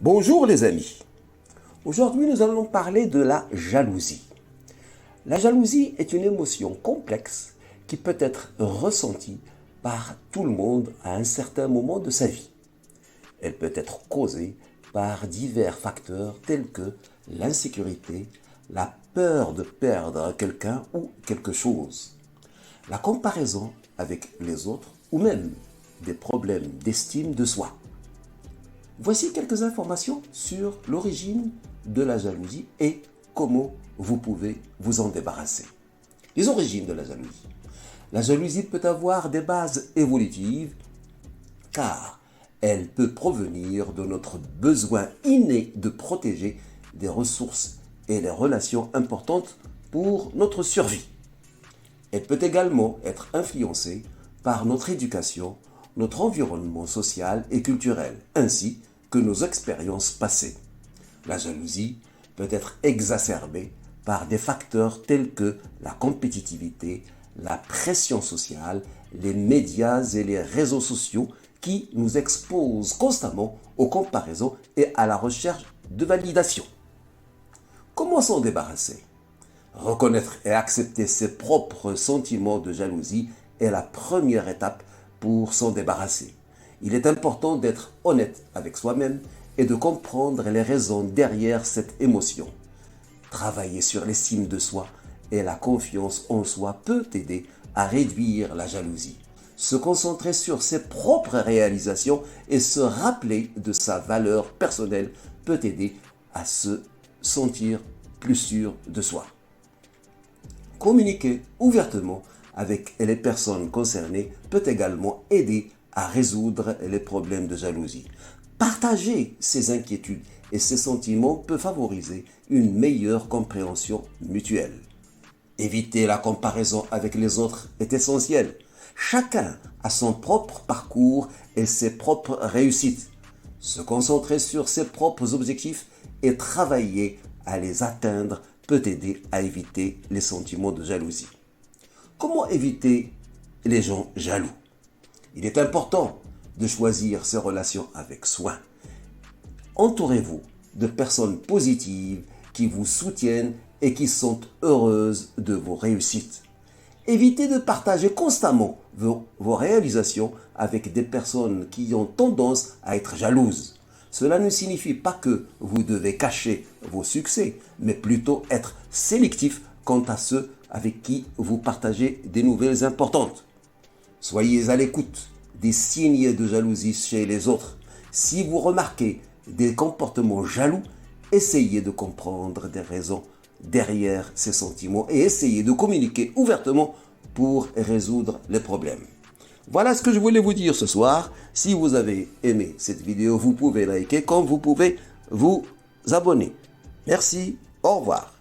Bonjour les amis. Aujourd'hui nous allons parler de la jalousie. La jalousie est une émotion complexe qui peut être ressentie par tout le monde à un certain moment de sa vie. Elle peut être causée par divers facteurs tels que l'insécurité, la peur de perdre quelqu'un ou quelque chose, la comparaison avec les autres ou même des problèmes d'estime de soi. Voici quelques informations sur l'origine de la jalousie et comment vous pouvez vous en débarrasser. Les origines de la jalousie. La jalousie peut avoir des bases évolutives car elle peut provenir de notre besoin inné de protéger des ressources et des relations importantes pour notre survie. Elle peut également être influencée par notre éducation, notre environnement social et culturel, ainsi que nos expériences passées. La jalousie peut être exacerbée par des facteurs tels que la compétitivité, la pression sociale, les médias et les réseaux sociaux qui nous exposent constamment aux comparaisons et à la recherche de validation. Comment s'en débarrasser? Reconnaître et accepter ses propres sentiments de jalousie est la première étape pour s'en débarrasser. Il est important d'être honnête avec soi-même et de comprendre les raisons derrière cette émotion. Travailler sur l'estime de soi et la confiance en soi peut aider à réduire la jalousie. Se concentrer sur ses propres réalisations et se rappeler de sa valeur personnelle peut aider à se sentir plus sûr de soi. Communiquer ouvertement avec les personnes concernées peut également aider à résoudre les problèmes de jalousie. Partager ses inquiétudes et ses sentiments peut favoriser une meilleure compréhension mutuelle. Éviter la comparaison avec les autres est essentiel. Chacun a son propre parcours et ses propres réussites. Se concentrer sur ses propres objectifs et travailler à les atteindre peut aider à éviter les sentiments de jalousie. Comment éviter les gens jaloux? Il est important de choisir ses relations avec soin. Entourez-vous de personnes positives qui vous soutiennent et qui sont heureuses de vos réussites. Évitez de partager constamment vos réalisations avec des personnes qui ont tendance à être jalouses. Cela ne signifie pas que vous devez cacher vos succès, mais plutôt être sélectif quant à ceux avec qui vous partagez des nouvelles importantes. Soyez à l'écoute des signes de jalousie chez les autres. Si vous remarquez des comportements jaloux, essayez de comprendre des raisons derrière ces sentiments et essayez de communiquer ouvertement pour résoudre les problèmes. Voilà ce que je voulais vous dire ce soir. Si vous avez aimé cette vidéo, vous pouvez liker comme vous pouvez vous abonner. Merci, au revoir.